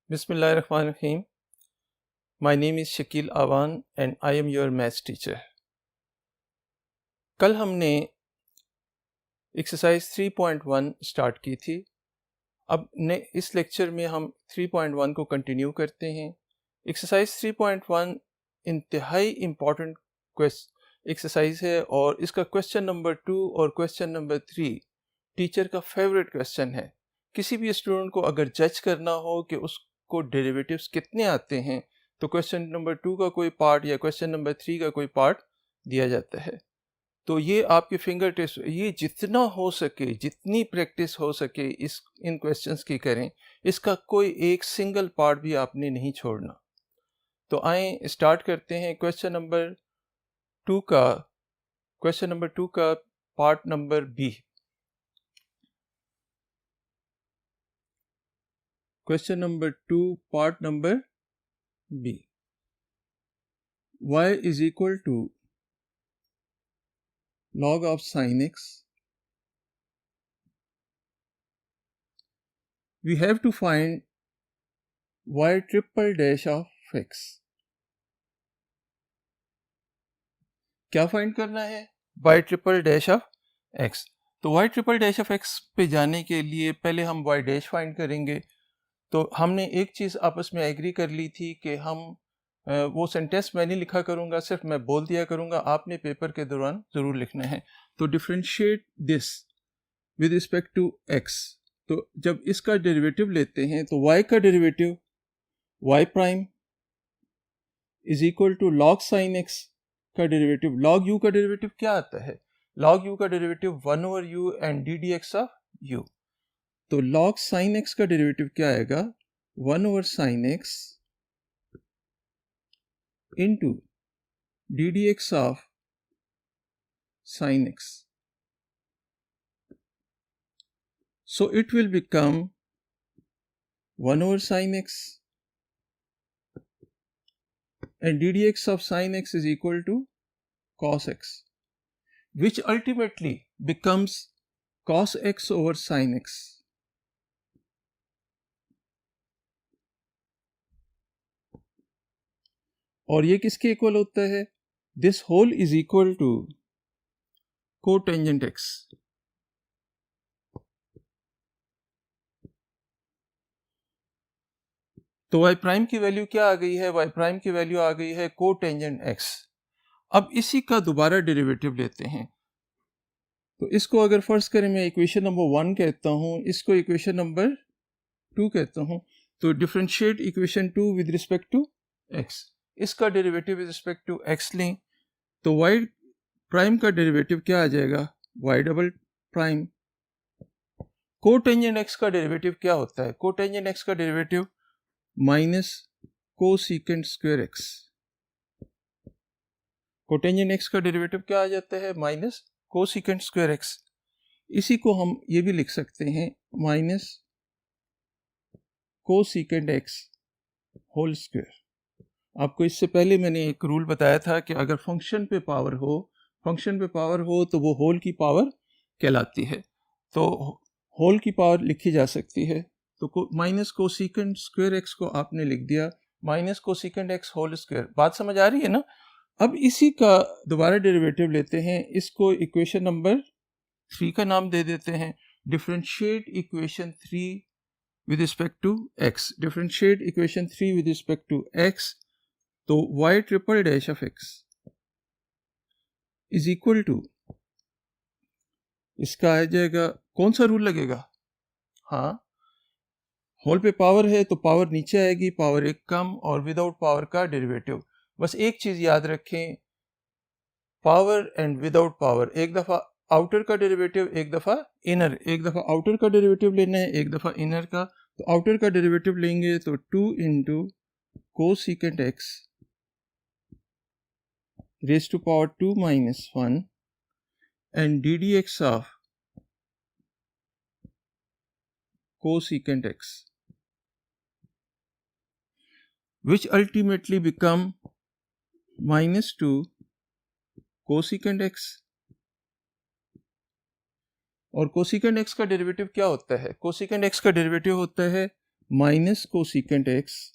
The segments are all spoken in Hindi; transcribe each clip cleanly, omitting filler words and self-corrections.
Bismillahirrahmanirrahim. My name is Shakil Awan and I am your maths teacher. कल हमने एक्सरसाइज 3.1 स्टार्ट की थी. अब इस लेक्चर में हम 3.1 को कंटिन्यू करते हैं. एक्सरसाइज 3.1 इंतहाई इम्पॉर्टेंट एक्सरसाइज है और इसका क्वेश्चन नंबर 2 और क्वेश्चन नंबर 3 टीचर का फेवरेट क्वेश्चन है. किसी भी स्टूडेंट को अगर जज करना हो कि उसको डेरिवेटिव्स कितने आते हैं तो क्वेश्चन नंबर 2 का कोई पार्ट या क्वेश्चन नंबर 3 का कोई पार्ट दिया जाता है. तो ये आपके फिंगर टिप्स, ये जितना हो सके, जितनी प्रैक्टिस हो सके इन क्वेश्चंस की करें. इसका कोई एक सिंगल पार्ट भी आपने नहीं छोड़ना. तो आए स्टार्ट करते हैं क्वेश्चन नंबर 2 का part number B. Question number 2 part number B. y is equal to log of sin x. We have to find y triple dash of x. क्या फाइंड करना है? y triple dash of x. तो y triple dash of x पे जाने के लिए पहले हम y डैश फाइंड करेंगे. तो हमने एक चीज़ आपस में एग्री कर ली थी कि हम वो सेंटेंस मैं नहीं लिखा करूँगा, सिर्फ मैं बोल दिया करूँगा, आपने पेपर के दौरान ज़रूर लिखना है. तो differentiate this with respect to x. तो जब इसका डेरिवेटिव लेते हैं तो y का derivative y prime is equal to log sin x का डेरिवेटिव. log u का डेरिवेटिव क्या आता है? log u का derivative 1 over u and D D x of u. तो log sin x का डेरिवेटिव क्या आएगा? 1 over sin x into D D x of sin x. So it will become 1 over sin x and D D x of sin x is equal to cos x, which ultimately becomes cos x over sin x. और ये किसके इक्वल होता है? This whole is equal to cotangent x. तो y प्राइम की वैल्यू क्या आ गई है? y प्राइम की वैल्यू आ गई है कोटेंजेंट x. अब इसी का दोबारा डेरिवेटिव लेते हैं. तो इसको अगर फर्स्ट करें, मैं इक्वेशन नंबर 1 कहता हूँ, इसको इक्वेशन नंबर 2 कहता हूँ. तो differentiate equation 2 with respect to x. इसका derivative with respect to x लें तो y प्राइम का डेरिवेटिव क्या आ जाएगा? y double prime. Cotangent x का डेरिवेटिव क्या होता है? कोटेंजेंट x का derivative minus cosecant square x. Cotangent x का डेरिवेटिव क्या आ जाता है? Minus cosecant square x. इसी को हम ये भी लिख सकते हैं minus cosecant x whole square. आपको इससे पहले मैंने एक रूल बताया था कि अगर फंक्शन पे पावर हो तो वो होल की पावर कहलाती है. तो होल की पावर लिखी जा सकती है. तो माइनस कोसेकेंट स्क्वायर एक्स को आपने लिख दिया minus cosecant X whole square. बात समझ आ रही है ना? अब इसी का दोबारा डेरिवेटिव लेते हैं. इसको इक्वेशन नंबर 3 का नाम दे देते हैं. Differentiate equation 3 with respect to x. Differentiate equation 3 with respect to x. तो y triple dash of x is equal to, इसका आ जाएगा, कौन सा रूल लगेगा? हाँ, होल पे पावर है तो पावर नीचे आएगी, पावर एक कम, और विदाउट पावर का डेरिवेटिव. बस एक चीज याद रखें, पावर एंड विदाउट पावर, एक दफा आउटर का डेरिवेटिव, एक दफा इनर. एक दफा आउटर का डेरिवेटिव लेना है, एक दफा इनर का. तो आउटर का डेरिवेटिव लेंगे तो 2 into cosecant x raised to power 2 minus 1 and D D x of cosecant x, which ultimately become minus 2 cosecant x. और cosecant x का डेरिवेटिव क्या होता है? cosecant x का डेरिवेटिव होता है minus cosecant x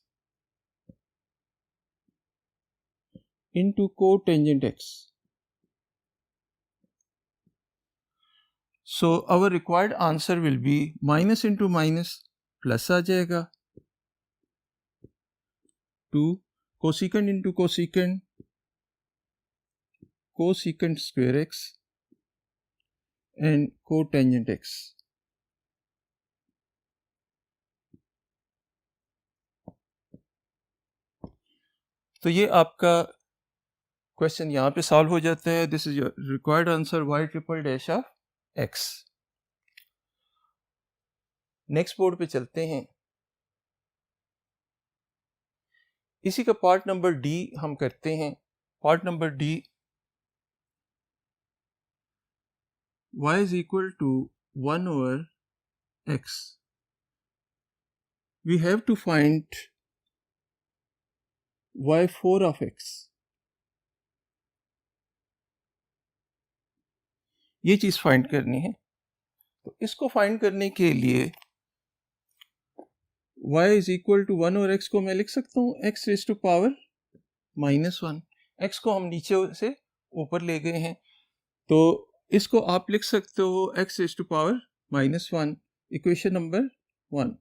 into cotangent x. So our required answer will be minus into minus plus आ जाएगा 2 cosecant into cosecant cosecant square x and cotangent x. तो ये आपका क्वेश्चन यहाँ पे सॉल्व हो जाता है. This is your required answer y triple dash of x. Next board पे चलते हैं. इसी का पार्ट नंबर डी हम करते हैं. Part number D y is equal to 1 over x. We have to find y4 of x. ये चीज फाइंड करनी है. तो इसको फाइंड करने के लिए y is equal to 1 और x को मैं लिख सकता हूँ x raised to power -1. x को हम नीचे से ऊपर ले गए हैं, तो इसको आप लिख सकते हो x raised to power -1. Equation number 1.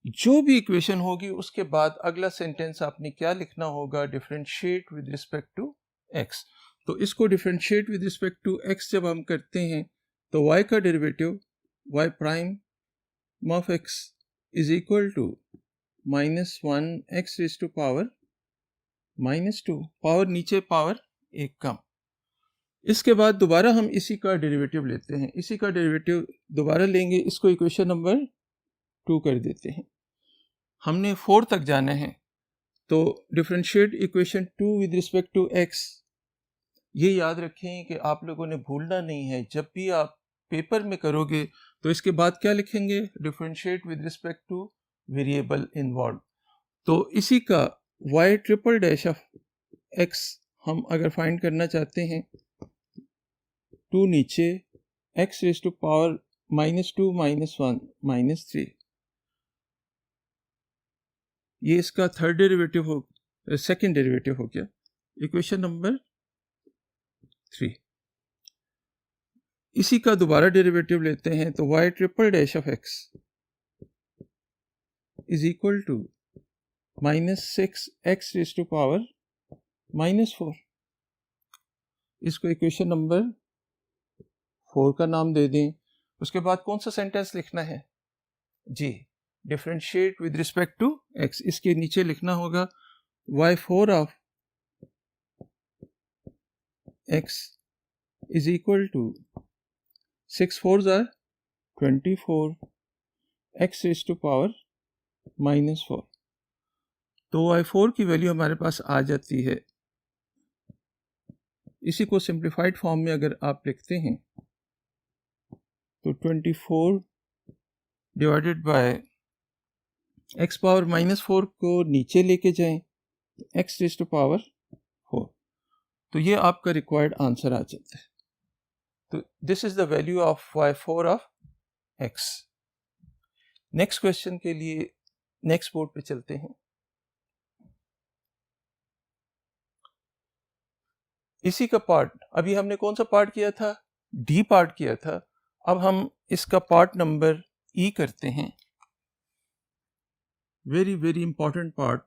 जो भी इक्वेशन होगी उसके बाद अगला सेंटेंस आपने क्या लिखना होगा, differentiate with respect to x. तो इसको differentiate with respect to x जब हम करते हैं तो y का derivative y prime of x is equal to -1 x raise to power -2. Power नीचे, पावर एक कम. इसके बाद दोबारा हम इसी का डेरिवेटिव लेते हैं. इसी का डेरिवेटिव दोबारा लेंगे, इसको इक्वेशन नंबर 2 कर देते हैं. हमने 4 तक जाना है, तो differentiate equation 2 with respect to x. ये याद रखें कि आप लोगों ने भूलना नहीं है. जब भी आप पेपर में करोगे तो इसके बाद क्या लिखेंगे, differentiate with respect two variable involve. तो इसी का y triple dash of x हम अगर फाइंड करना चाहते हैं, 2 नीचे, x रेज टू पावर -2 -1 -3. ये इसका थर्ड डेरिवेटिव हो, सेकंड डेरिवेटिव हो गया. Equation number 3. इसी का दोबारा डेरिवेटिव लेते हैं, तो y triple dash of x is equal to -6 x raise to power -4. इसको इक्वेशन नंबर 4 का नाम दे दें. उसके बाद कौन सा सेंटेंस लिखना है जी, differentiate with respect to x. इसके नीचे लिखना होगा y4 of x is equal to 6 4s are 24 x raised to power -4. तो y4 की वैल्यू हमारे पास आ जाती है. इसी को सिंप्लीफाइड फॉर्म में अगर आप लिखते हैं तो 24 डिवाइडेड बाय x पावर -4 को नीचे लेके जाएं, x रेज टू पावर 4. तो ये आपका रिक्वायर्ड आंसर आ जाता है. तो this is the value of y4 of x. Next question के लिए नेक्स्ट बोर्ड पे चलते हैं. इसी का पार्ट, अभी हमने कौन सा पार्ट किया था, डी पार्ट किया था. अब हम इसका पार्ट नंबर ई करते हैं. Very very important part,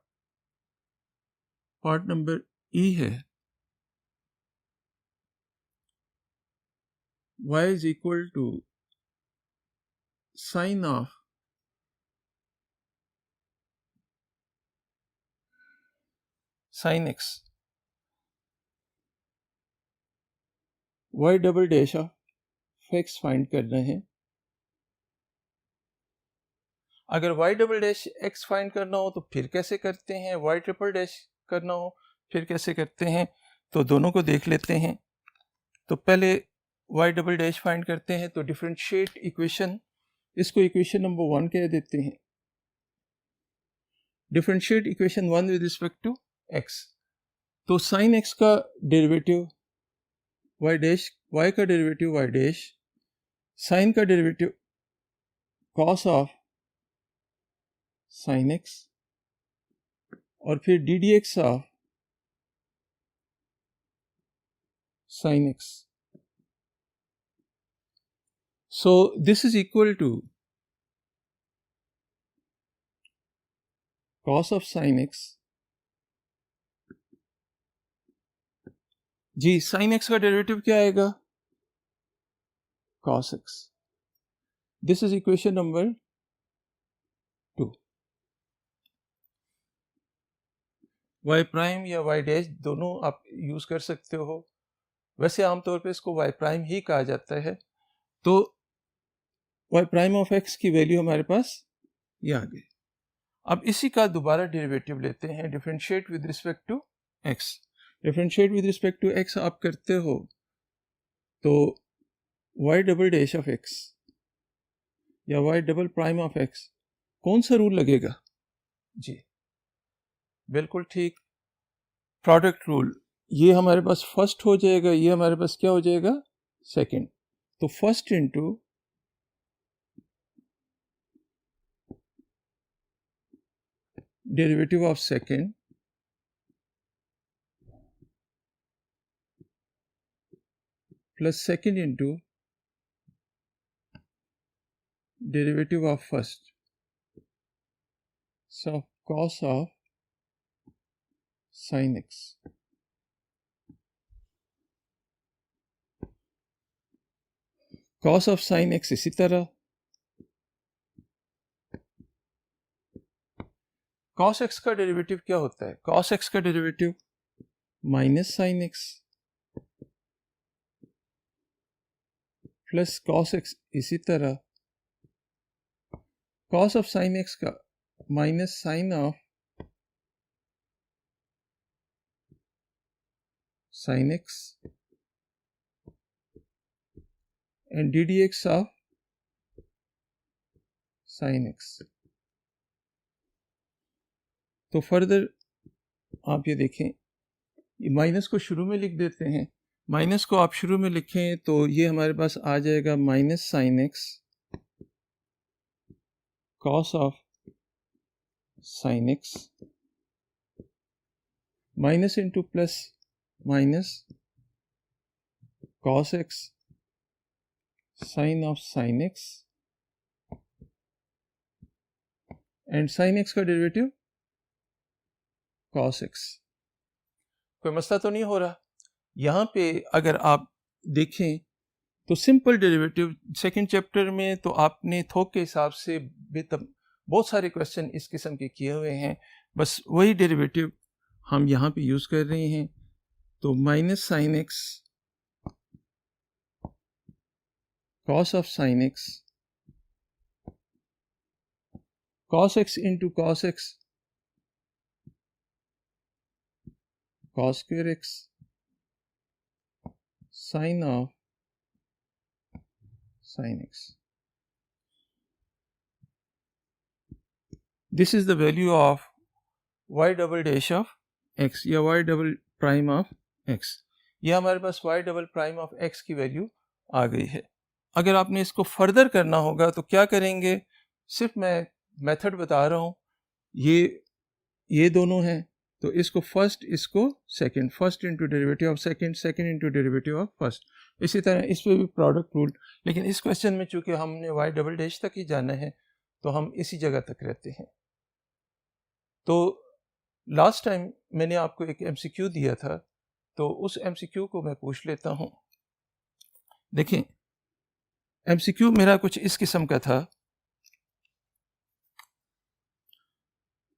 part number ई है. y is equal to sine of sin x. y double dash of x find करना है. अगर y double dash x find करना हो तो फिर कैसे करते हैं, y ट्रिपल डैश करना हो फिर कैसे करते हैं, तो दोनों को देख लेते हैं. तो पहले y डबल डैश फाइंड करते हैं, तो डिफरेंशिएट इक्वेशन, इसको इक्वेशन नंबर 1 कह देते हैं. Differentiate equation 1 with respect to x. तो साइन x का डेरिवेटिव y डैश, y का डेरिवेटिव y डैश, साइन का derivative cos of sine X और फिर D D x of sine X. So this is equal to cos of sin x. जी sin x का डेरिवेटिव क्या आएगा? cos x. This is equation number 2. y prime या y डैश दोनों आप यूज कर सकते हो. वैसे आमतौर पे इसको y प्राइम ही कहा जाता है. तो y प्राइम ऑफ x की वैल्यू हमारे पास ये आ गई. अब इसी का दोबारा डेरिवेटिव लेते हैं. Differentiate with respect to x. Differentiate with respect to x आप करते हो तो y double dash of x या y double prime of x कौन सा रूल लगेगा? जी बिल्कुल ठीक, प्रोडक्ट रूल. ये हमारे पास फर्स्ट हो जाएगा, ये हमारे पास क्या हो जाएगा? सेकंड. तो first into derivative of second plus second into derivative of first. So cos of sin x. cos of sin x इसी तरह cos x का डेरिवेटिव क्या होता है? cos x का derivative minus sin x plus cos x इसी तरह cos of sin x का minus sin of sin x and ddx of sin x. तो फर्दर आप ये देखें, ये माइनस को शुरू में लिख देते हैं. माइनस को आप शुरू में लिखें तो ये हमारे पास आ जाएगा minus sin x cos of sin x minus into plus minus cos x sin of sin x and sin x का डेरिवेटिव cos x. कोई मसला तो नहीं हो रहा? यहाँ पे अगर आप देखें तो सिंपल डेरिवेटिव सेकंड चैप्टर में तो आपने थोक के हिसाब से बहुत सारे क्वेश्चन इस किस्म के किए हुए हैं. बस वही डेरिवेटिव हम यहाँ पे यूज़ कर रहे हैं. तो minus sine x cos of sin x cos x into cos x cos square x sin of sin x. This is the value of y double dash of x या y double prime of x. ये हमारे पास y double prime of x की वैल्यू आ गई है. अगर आपने इसको फर्दर करना होगा तो क्या करेंगे? सिर्फ मैं मेथड बता रहा हूँ. ये दोनों हैं तो इसको फर्स्ट, इसको second. First into derivative of second, second into derivative of first. इसी तरह इस पे भी प्रोडक्ट रूल. लेकिन इस क्वेश्चन में चूंकि हमने y डबल डैश तक ही जाना है तो हम इसी जगह तक रहते हैं. तो लास्ट टाइम मैंने आपको एक MCQ दिया था तो उस MCQ को मैं पूछ लेता हूँ. देखें MCQ मेरा कुछ इस किस्म का था.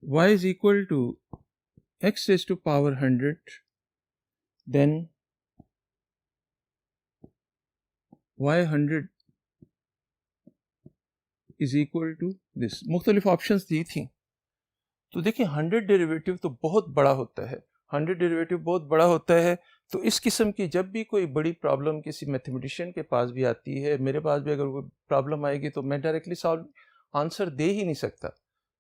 y is equal to x raised to power 100 then y 100 is equal to this. मुख्तलिफ ऑप्शंस दी थी. तो देखिए 100 डेरिवेटिव तो बहुत बड़ा होता है. 100 डेरिवेटिव बहुत बड़ा होता है. तो इस किस्म की जब भी कोई बड़ी प्रॉब्लम किसी मैथमेटिशियन के पास भी आती है, मेरे पास भी अगर कोई प्रॉब्लम आएगी तो मैं डायरेक्टली आंसर दे ही नहीं सकता.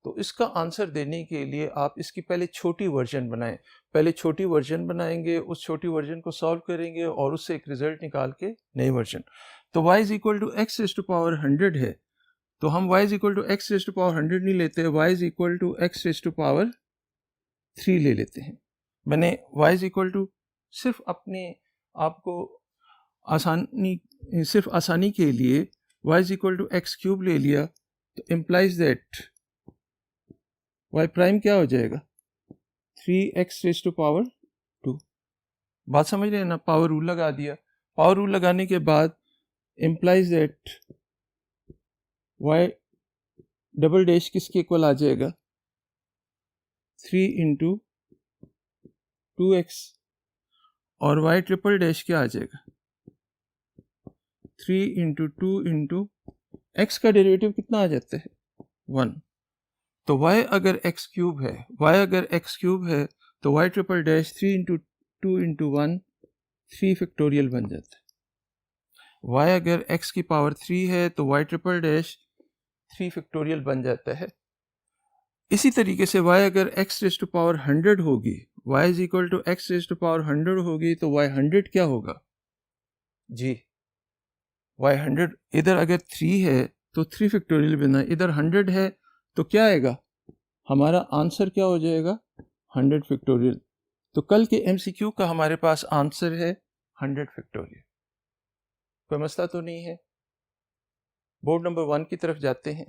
तो इसका आंसर देने के लिए आप इसकी पहले छोटी वर्जन बनाएं. पहले छोटी वर्जन बनाएंगे, उस छोटी वर्जन को सॉल्व करेंगे और उससे एक रिजल्ट निकाल के नई वर्जन. तो y is equal to X raise to power 100 है. तो हम y is equal to X raise to power 100 नहीं लेते, y is equal to X raise to power 3 ले लेते हैं। मैंने y इज इक्वल टू सिर्फ अपने आपको सिर्फ आसानी के लिए y is equal to X cube ले लिया, तो इम्प्लाइज दैट y प्राइम क्या हो जाएगा 3x रेज टू पावर 2। बात समझ रहे हैं ना, पावर रूल लगा दिया। पावर रूल लगाने के बाद implies that y double dash किसके इक्वल आ जाएगा 3 इंटू 2x, और y ट्रिपल डैश क्या आ जाएगा 3 इंटू 2 इंटू x का डेरिवेटिव कितना आ जाता है 1। तो y अगर x क्यूब है, तो y triple dash 3 into 2 into 1 3 factorial बन जाता है। y अगर x की पावर 3 है तो y ट्रिपल डैश 3 फैक्टोरियल बन जाता है। इसी तरीके से y अगर x रेज टू पावर 100 होगी, y is equal to X raise to power 100 होगी, तो y 100 क्या होगा जी y 100 इधर अगर 3 है तो 3 फैक्टोरियल बना, इधर 100 है तो क्या आएगा हमारा आंसर क्या हो जाएगा 100 फैक्टोरियल। तो कल के MCQ का हमारे पास आंसर है 100 फैक्टोरियल। कोई मसला तो नहीं है। बोर्ड नंबर 1 की तरफ जाते हैं।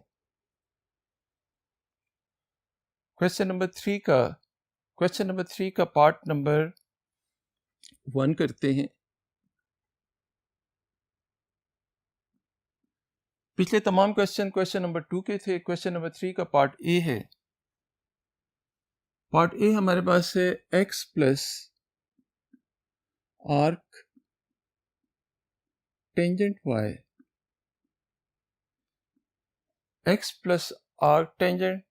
क्वेश्चन नंबर 3 का पार्ट नंबर 1 करते हैं। पिछले तमाम क्वेश्चन नंबर 2 के थे। क्वेश्चन नंबर 3 का पार्ट ए है। पार्ट ए हमारे पास है x plus arc tangent y, x plus arc tangent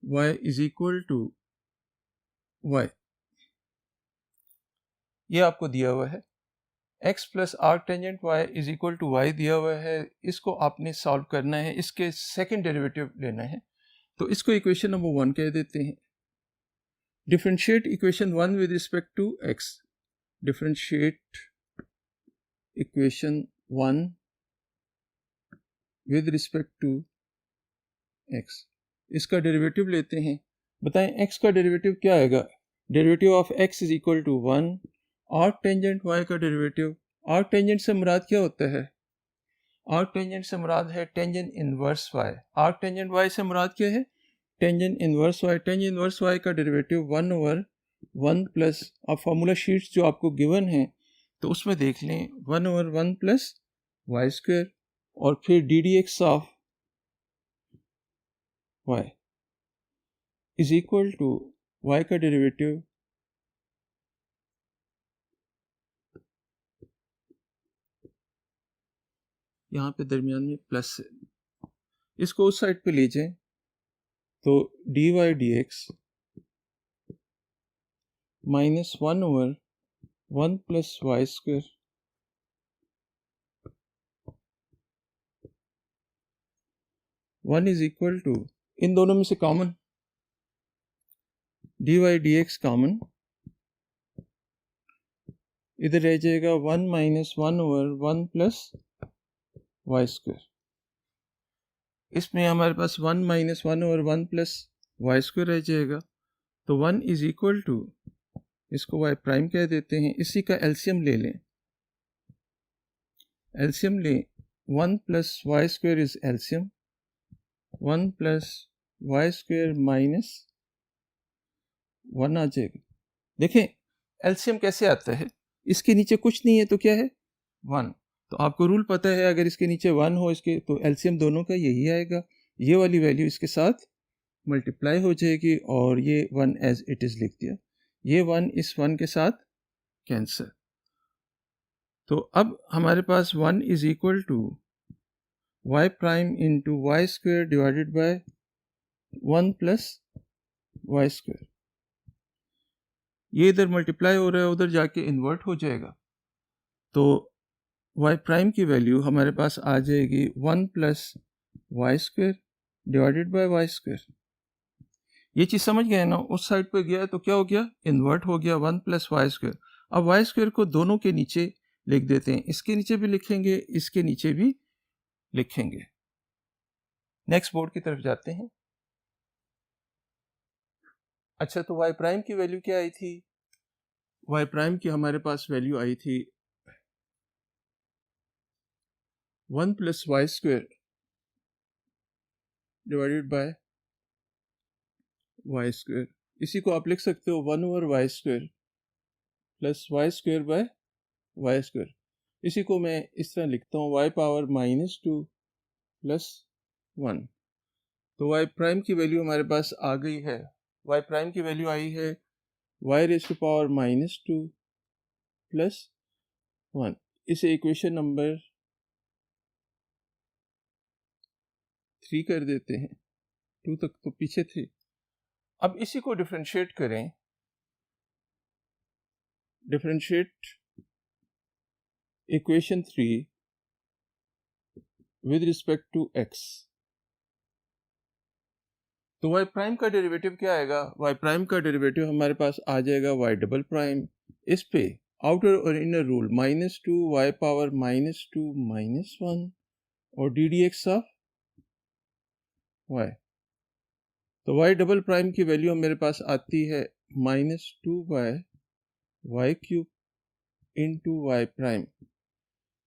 y is equal to y। ये आपको दिया हुआ है x plus arc tangent y is equal to y दिया हुआ है। इसको आपने सॉल्व करना है, इसके सेकंड डेरिवेटिव लेना है। तो इसको इक्वेशन नंबर 1 कह देते हैं। Differentiate equation 1 with respect to x। Differentiate equation 1 with respect to x। इसका डेरिवेटिव लेते हैं। बताएं x का डेरिवेटिव क्या आएगा। Derivative of x is equal to 1। Arc tangent y का डेरिवेटिव, आर्क टेंजेंट से मुराद क्या होता है, आर्क टेंजेंट से मुराद है tangent inverse y। Arc tangent y से मुराद क्या है tangent inverse y। Tangent inverse y का डेरिवेटिव 1/1 प्लस, अब फार्मूला शीट्स जो आपको गिवन है तो उसमें देख लें 1/1 प्लस वाई स्क्वायर, और फिर ddx of y is equal to y का डेरिवेटिव यहाँ पे दरमियान में प्लस है, इसको उस साइड पे ले जाएं तो dy dx minus 1/1 plus Y square one is equal to, इन दोनों में से कॉमन dy dx कॉमन, इधर रह जाएगा 1 माइनस 1/1 प्लस वाई स्क्वायर। इसमें हमारे पास 1 माइनस 1/1 प्लस वाई स्क्वायर रह जाएगा। तो 1 इज इक्वल टू, इसको y प्राइम कह देते हैं। इसी का एलसीएम ले लें, एलसीएम लें 1 plus Y square is LCM 1 plus Y square minus 1 आ जाएगा। देखें एलसीएम कैसे आता है, इसके नीचे कुछ नहीं है तो क्या है 1। तो आपको रूल पता है अगर इसके नीचे 1 हो इसके तो एलसीएम दोनों का यही आएगा। ये वाली वैल्यू इसके साथ मल्टीप्लाई हो जाएगी और ये 1 एज इट इज़ लिख दिया। ये 1 इस 1 के साथ कैंसिल। तो अब हमारे पास 1 is equal to Y prime into Y square divided by 1 plus Y square. ये इधर मल्टीप्लाई हो रहा है, उधर जाके इन्वर्ट हो जाएगा। तो y प्राइम की वैल्यू हमारे पास आ जाएगी 1 plus Y square divided by Y square. ये चीज़ समझ गए ना, उस साइड पे गया तो क्या हो गया इन्वर्ट हो गया 1 प्लस वाई स्क्वायर। अब वाई स्क्वायर को दोनों के नीचे लिख देते हैं, इसके नीचे भी लिखेंगे इसके नीचे भी लिखेंगे। नेक्स्ट बोर्ड की तरफ जाते हैं। अच्छा, तो y प्राइम की वैल्यू क्या आई थी? y प्राइम की हमारे पास वैल्यू आई थी 1 plus Y square divided by Y square. इसी को आप लिख सकते हो 1 over Y square plus Y square by Y square. इसी को मैं इस तरह लिखता हूँ y पावर -2 प्लस 1। तो y प्राइम की वैल्यू हमारे पास आ गई है। y प्राइम की वैल्यू आई है y raise to power -2 plus 1। इसे इक्वेशन नंबर 3 कर देते हैं, 2 तक तो पीछे थे। अब इसी को डिफरेंशिएट करें, differentiate equation 3 with respect to x। तो y प्राइम का डेरिवेटिव क्या आएगा? y प्राइम का डेरिवेटिव हमारे पास आ जाएगा y डबल प्राइम। इस पे आउटर और इनर रूल -2 y पावर -2 -1 और D D x of y। तो y डबल प्राइम की वैल्यू मेरे पास आती है -2 by Y cube into Y prime.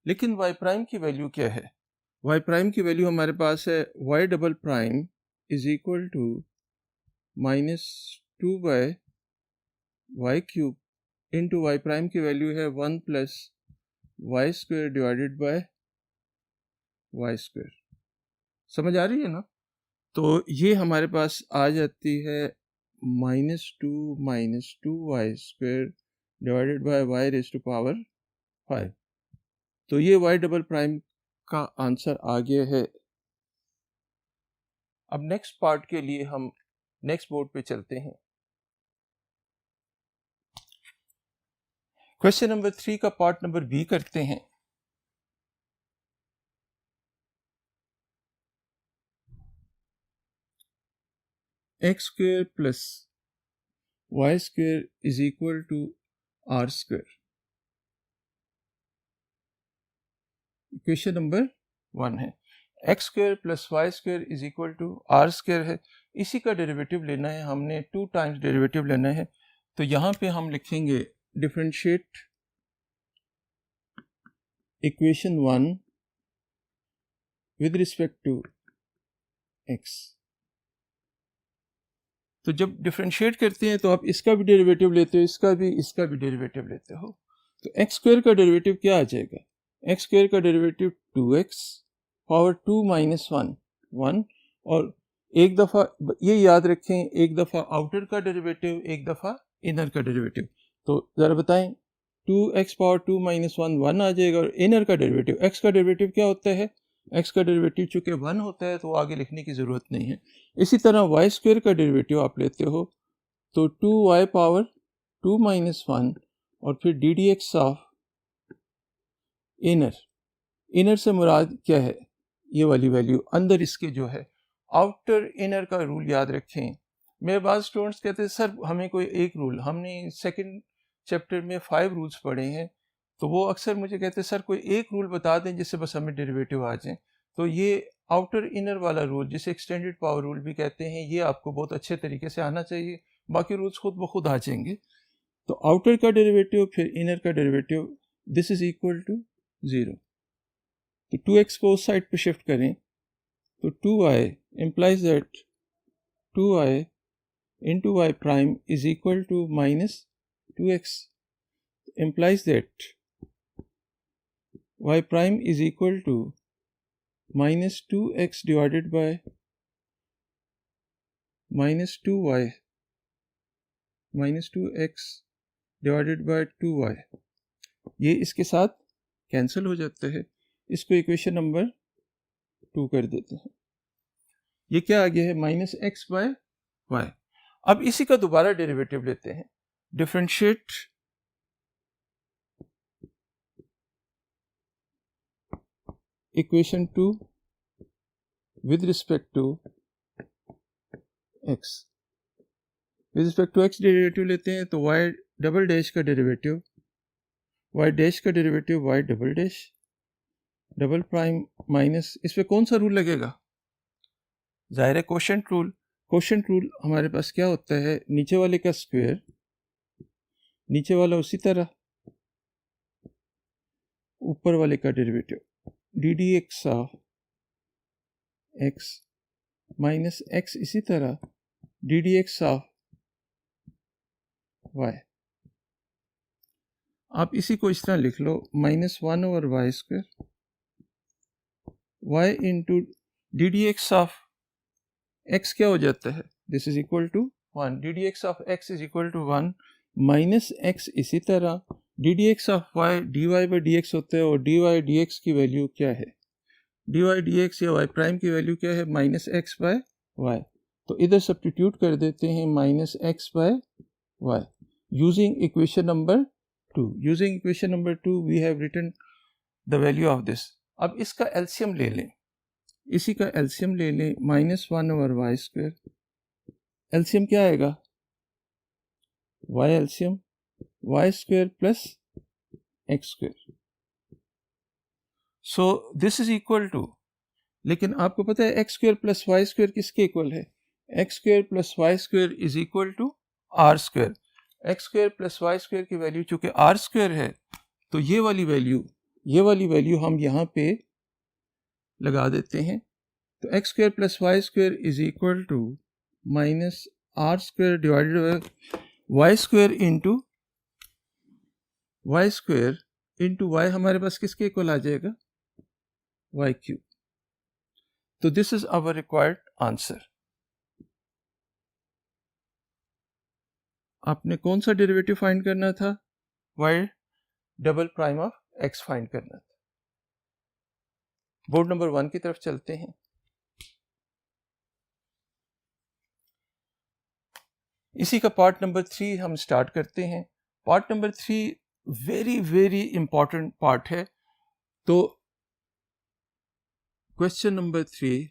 लेकिन y प्राइम की वैल्यू क्या है? y प्राइम की वैल्यू हमारे पास है y double prime is equal to -2 by Y cube into Y prime की वैल्यू है 1 plus Y square divided by Y square. समझ आ रही है ना? तो ये हमारे पास आ जाती है -2 y square divided by y raise to power 5। तो ये y डबल प्राइम का आंसर आ गया है। अब नेक्स्ट पार्ट के लिए हम नेक्स्ट बोर्ड पे चलते हैं। क्वेश्चन नंबर 3 का पार्ट नंबर बी करते हैं। X square plus Y square is equal to r square. Equation number 1 है, x square plus Y square is equal to r square है। इसी का डेरिवेटिव लेना है हमने, 2 टाइम्स डेरिवेटिव लेना है। तो यहाँ पे हम लिखेंगे differentiate equation 1 with respect to x. तो जब डिफरेंशिएट करते हैं तो आप इसका भी डेरिवेटिव लेते हो, इसका भी डेरिवेटिव लेते हो। तो एक्स स्क्वायर का डेरिवेटिव क्या आ जाएगा? एक्स स्क्वायर का डेरिवेटिव 2x पावर 2 माइनस 1 और एक दफ़ा ये याद रखें, एक दफ़ा आउटर का डेरिवेटिव, एक दफ़ा इनर का डेरिवेटिव। तो ज़रा बताएं, 2x पावर 2 माइनस 1 आ जाएगा और इनर का डेरिवेटिव, x का डेरिवेटिव क्या होता है? x का डेरिवेटिव चूँकि 1 होता है तो आगे लिखने की ज़रूरत नहीं है। इसी तरह वाई स्क्वायर का डेरिवेटिव आप लेते हो तो 2y पावर 2 माइनस 1 और फिर D D x of inner से मुराद क्या है? ये वाली वैल्यू अंदर इसके जो है। आउटर इनर का रूल याद रखें। मेरे बाद स्टूडेंट्स कहते हैं सर हमें कोई एक रूल, हमने सेकंड चैप्टर में 5 रूल्स पढ़े हैं, तो वो अक्सर मुझे कहते हैं सर कोई एक रूल बता दें जिससे बस हमें डेरिवेटिव आ जाए। तो ये आउटर इनर वाला रूल, जिसे एक्सटेंडेड पावर रूल भी कहते हैं, ये आपको बहुत अच्छे तरीके से आना चाहिए, बाकी रूल्स खुद ब खुद आ जाएंगे। तो आउटर का डेरिवेटिव फिर इनर का derivative, this is equal to 0। तो 2x को उस साइड पे शिफ्ट करें तो 2y implies that 2y into y prime is equal to minus 2x, implies that y prime is equal to minus 2x divided by minus 2y minus 2x divided by 2y। ये इसके साथ कैंसिल हो जाते हैं। इसको इक्वेशन नंबर 2 कर देते हैं। ये क्या आ गया है? Minus x by y. अब इसी का दोबारा डेरिवेटिव लेते हैं। Differentiate equation 2 with respect to x. With respect to x derivative लेते हैं तो वाई डबल डैश का डेरिवेटिव, वाई डैश का derivative y double dash double prime minus, इस पे कौन सा रूल लगेगा? ज़ाहिर है कोशेंट रूल हमारे पास क्या होता है, नीचे वाले का स्क्वायर, नीचे वाला उसी तरह, ऊपर वाले का derivative, d D x of x minus x इसी तरह d D x of y. आप इसी को इस तरह लिख लो, -1/y² y into d D x of x क्या हो जाता है, this is equal to 1, d D x of x is equal to 1 minus x इसी तरह d D x of y, d y by d x होता है, और डी वाई डी एक्स की वैल्यू क्या है, डी वाई डी एक्स या वाई प्राइम की वैल्यू क्या है, -x/y। तो इधर सब्स्टिट्यूट कर देते हैं -x/y using equation number 2। Using equation number 2 we have written the value of this. अब इसका एलसीएम ले लें, इसी का एलसीएम ले लें, -1/y², एलसीएम क्या आएगा, y LCM y² plus x²। So this is equal to, लेकिन आपको पता है x² प्लस y² किसके इक्वल है, x² plus y² is equal to r²। x² plus y² की वैल्यू चूंकि r² है, तो ये वाली वैल्यू हम यहाँ पे लगा देते हैं। तो x² plus y² is equal to -r² divided by y² into y हमारे पास किसके इक्वल आ जाएगा, y³। तो this is our required answer. आपने कौन सा डेरिवेटिव फाइंड करना था, y' ऑफ x फाइंड करना था। बोर्ड नंबर 1 की तरफ चलते हैं। इसी का पार्ट नंबर 3 हम स्टार्ट करते हैं। Part number 3 very very important part है। तो question number 3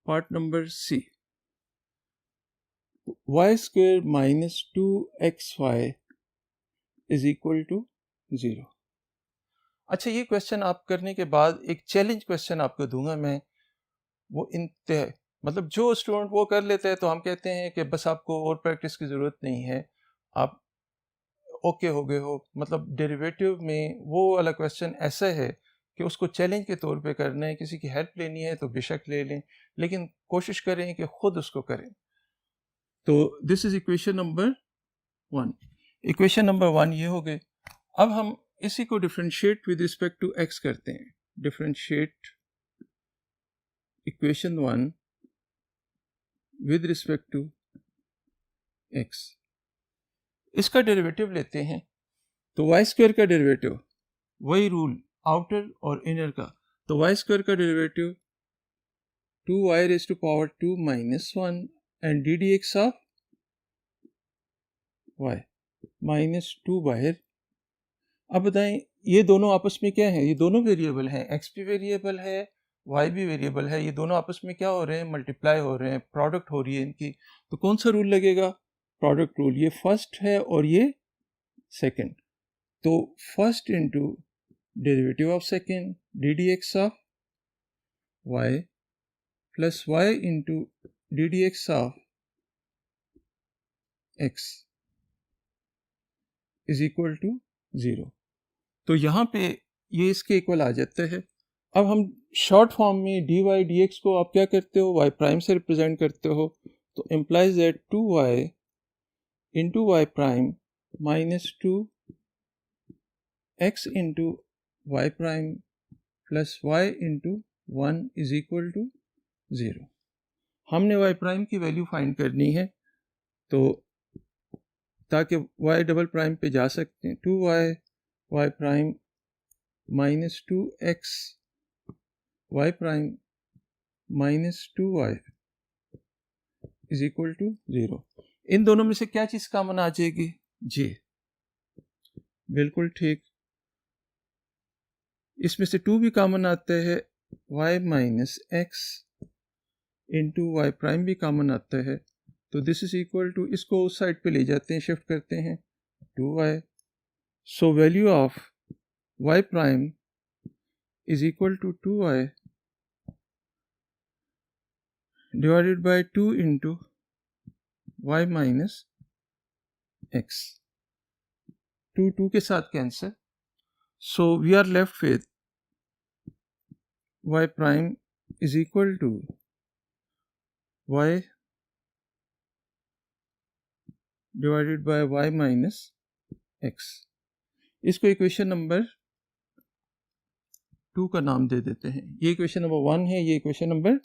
part number C, y² minus 2xy is equal to 0। अच्छा, ये क्वेश्चन आप करने के बाद एक चैलेंज क्वेश्चन आपको दूंगा मैं, वो इंतहा, मतलब जो स्टूडेंट वो कर लेते हैं तो हम कहते हैं कि बस आपको और प्रैक्टिस की ज़रूरत नहीं है, आप ओके हो गए हो। मतलब डेरिवेटिव में वो वाला क्वेश्चन ऐसा है कि उसको चैलेंज के तौर पे करना है, किसी की हेल्प लेनी है तो बेशक ले लें, लेकिन कोशिश करें कि खुद उसको करें। तो this is equation number 1। Equation number 1 ये हो गए। अब हम इसी को differentiate with respect to x करते हैं। Differentiate equation 1 with respect to x। इसका डेरिवेटिव लेते हैं, तो y² का डेरिवेटिव, वही रूल आउटर और इनर का, तो y² का derivative 2y⁻² minus 1 and D D x of y -2 बाहर। अब बताएं ये दोनों आपस में क्या है, ये दोनों वेरिएबल हैं, x भी वेरिएबल है, y भी वेरिएबल है, ये दोनों आपस में क्या हो रहे हैं, मल्टीप्लाई हो रहे हैं, प्रोडक्ट हो रही है इनकी। तो कौन सा रूल लगेगा, प्रोडक्ट रूल। ये फर्स्ट है और ये सेकंड, तो first into derivative of second d D x of y plus y into d D x of x is equal to 0। तो यहाँ पे ये इसके इक्वल आ जाता है। अब हम शॉर्ट फॉर्म में डी वाई डी एक्स को आप क्या करते हो, वाई प्राइम से रिप्रेजेंट करते हो, तो implies that 2y into Y prime minus 2x into Y prime plus y into 1 is equal to 0। हमने वाई प्राइम की वैल्यू फाइंड करनी है, तो ताकि y' पे जा सकते हैं, 2y y prime minus 2x y prime minus 2y is equal to 0। इन दोनों में से क्या चीज कॉमन आ जाएगी, j। बिल्कुल ठीक। इसमें से 2 भी कॉमन आता है, y minus x into Y prime भी कॉमन आता है, तो दिस इज इक्वल टू, इसको उस साइड पे ले जाते हैं, शिफ्ट करते हैं, 2y। So value of y prime is equal to 2y divided by 2 into y minus x, 2 के साथ cancel, so we are left with y prime is equal to y divided by y minus x। इसको इक्वेशन नंबर 2 का नाम दे देते हैं। ये इक्वेशन नंबर 1 है, ये इक्वेशन नंबर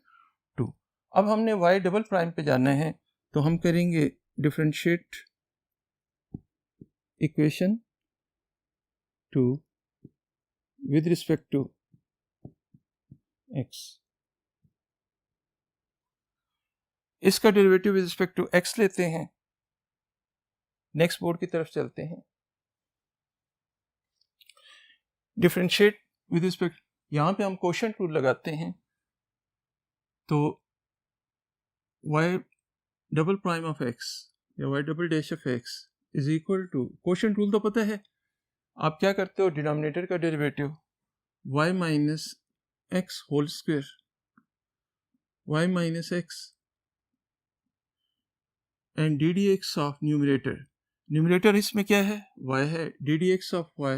2। अब हमने y डबल प्राइम पे जाना है, तो हम करेंगे differentiate equation 2 with respect to x। इसका derivative with respect to x लेते हैं। नेक्स्ट बोर्ड की तरफ चलते हैं। डिफरेंशिएट विद रिस्पेक्ट, यहाँ पे हम कोशेंट रूल लगाते हैं, तो y double prime of x या y double dash of x is equal to, quotient rule तो पता है, आप क्या करते हो, डिनोमिनेटर का derivative y minus x whole square, y minus x and D D x of numerator, numerator इसमें क्या है, y है, d D x of y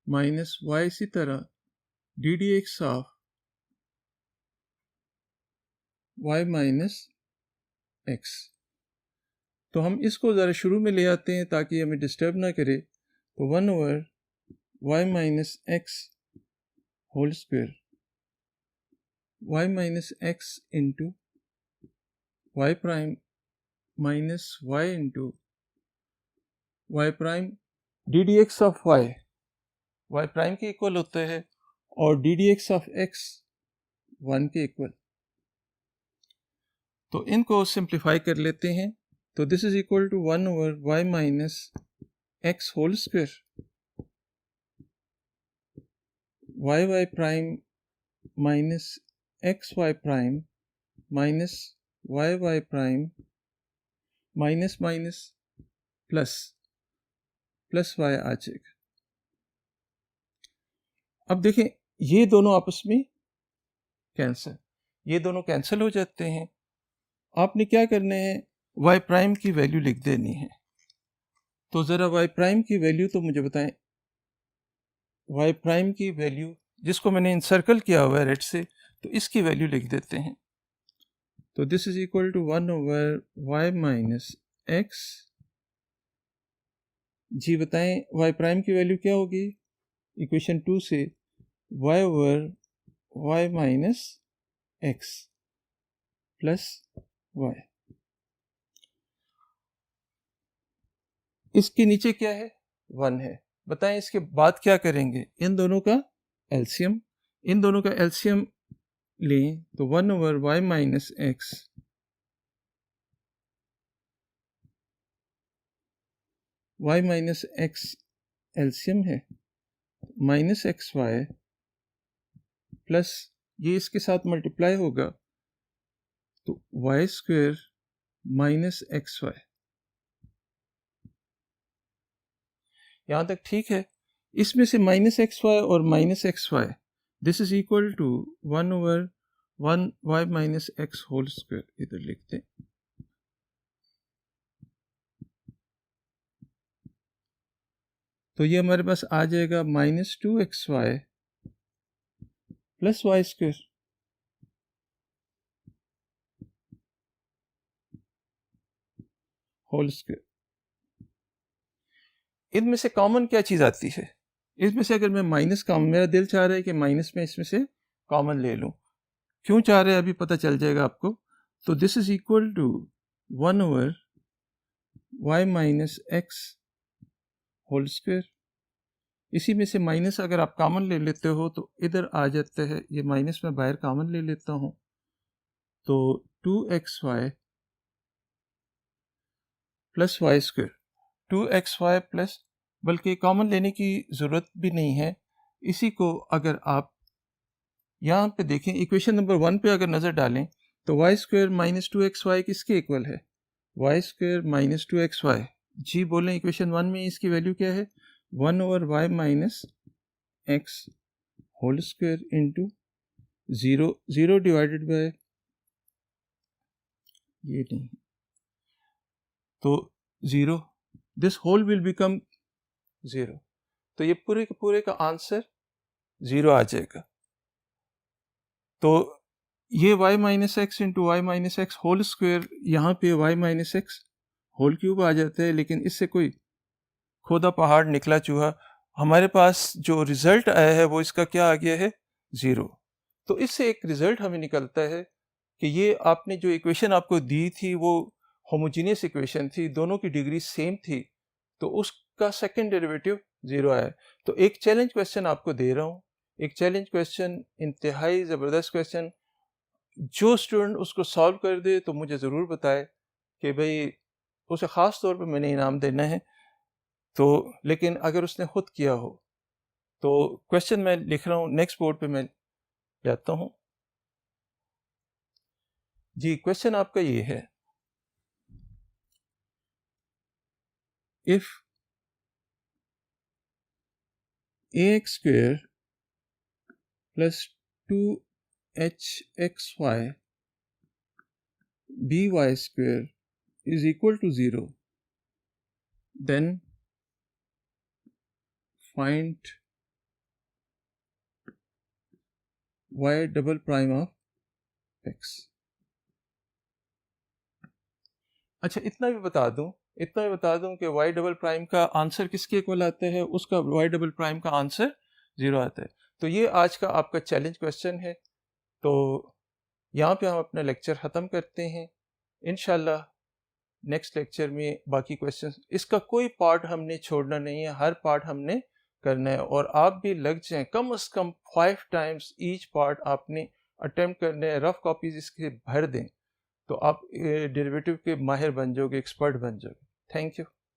minus y इसी तरह d D x of y minus x। तो हम इसको ज़रा शुरू में ले आते हैं ताकि हमें डिस्टर्ब ना करे, तो 1 over y minus x whole square, y minus x into y prime minus y into y prime, d D x of y prime के इक्वल होता है और D D x of x 1 के इक्वल। तो इनको सिंप्लीफाई कर लेते हैं, तो this is equal to 1 over y minus x whole square, y prime minus xy prime minus y prime minus minus plus y आ जाएगा। अब देखें ये दोनों आपस में कैंसिल, ये दोनों कैंसिल हो जाते हैं। आपने क्या करना है, y प्राइम की वैल्यू लिख देनी है। तो ज़रा y प्राइम की वैल्यू तो मुझे बताएं, y प्राइम की वैल्यू जिसको मैंने इंसर्कल किया हुआ है रेड से, तो इसकी वैल्यू लिख देते हैं। तो this is equal to 1 over y minus x। जी बताएं y प्राइम की वैल्यू क्या होगी, इक्वेशन 2 से y over y minus x plus y। इसके नीचे क्या है, 1 है। बताएं इसके बाद क्या करेंगे, इन दोनों का एलसीएम, इन दोनों का एलसीएम लें, तो 1 over y minus x y minus x LCM है माइनस एक्स वाई प्लस ये इसके साथ मल्टीप्लाई होगा, तो y square minus x y. यहाँ तक ठीक है। इसमें से माइनस एक्स वाई और minus x y, this is equal to 1 ओवर 1 y minus x whole square, इधर लिखते हैं। तो ये हमारे पास आ जाएगा minus 2 XY plus Y square. Whole square. इनमें से कॉमन क्या चीज़ आती है, इसमें से अगर मैं माइनस कॉमन, मेरा दिल चाह रहा है कि माइनस में इसमें से कॉमन ले लूँ, क्यों चाह रहे हैं अभी पता चल जाएगा आपको। तो this is equal to 1 over y minus x whole square. इसी में से माइनस अगर आप कॉमन ले लेते हो तो इधर आ जाता है, ये माइनस में बाहर कॉमन ले लेता हूँ, तो 2XY plus Y square, 2XY plus, बल्कि कॉमन लेने की ज़रूरत भी नहीं है। इसी को अगर आप यहाँ पे देखें, इक्वेशन नंबर 1 पे अगर नज़र डालें तो वाई स्क्वायर माइनस 2XY किसके इक्वल है, वाई स्क्वायर माइनस 2XY। जी बोलें, इक्वेशन 1 में इसकी वैल्यू क्या है, 1 over y minus x whole square into 0 divided by ये नहीं, तो 0, दिस होल विल बिकम 0, तो ये पूरे के पूरे का आंसर 0 आ जाएगा। तो ये y minus X into Y minus x whole square, यहाँ पे y minus x whole cube आ जाता है, लेकिन इससे कोई खोदा पहाड़ निकला चूहा, हमारे पास जो रिजल्ट आया है वो इसका क्या आ गया है, 0। तो इससे एक रिजल्ट हमें निकलता है कि ये आपने जो इक्वेशन आपको दी थी वो होमोजीनियस इक्वेशन थी, दोनों की डिग्री सेम थी, तो उसका सेकंड डेरिवेटिव 0 आया। तो एक चैलेंज क्वेश्चन आपको दे रहा हूँ, एक चैलेंज क्वेश्चन, इंतहाई ज़बरदस्त क्वेश्चन, जो स्टूडेंट उसको सॉल्व कर दे तो मुझे ज़रूर बताए कि भाई उसे ख़ास तौर पे मैंने इनाम देना है। तो लेकिन अगर उसने खुद किया हो, तो क्वेश्चन मैं लिख रहा हूँ, नेक्स्ट बोर्ड पे मैं जाता हूँ जी। क्वेश्चन आपका ये है, if ax square plus 2hxy by square is equal to 0, then find y double prime of x। अच्छा, इतना भी बता दूं कि y डबल प्राइम का आंसर किसके इक्वल आता है, उसका y डबल प्राइम का आंसर 0 आता है। तो ये आज का आपका चैलेंज क्वेश्चन है। तो यहाँ पे हम अपना लेक्चर ख़त्म करते हैं। इंशाल्लाह नेक्स्ट लेक्चर में बाकी क्वेश्चन, इसका कोई पार्ट हमने छोड़ना नहीं है, हर पार्ट हमने करना है, और आप भी लग जाएं, कम से कम 5 टाइम्स ईच पार्ट आपने अटेम्प्ट करने हैं, रफ कॉपीज इसके भर दें, तो आप डेरिवेटिव के माहिर बन जाओगे, एक्सपर्ट बन जाओगे। Thank you.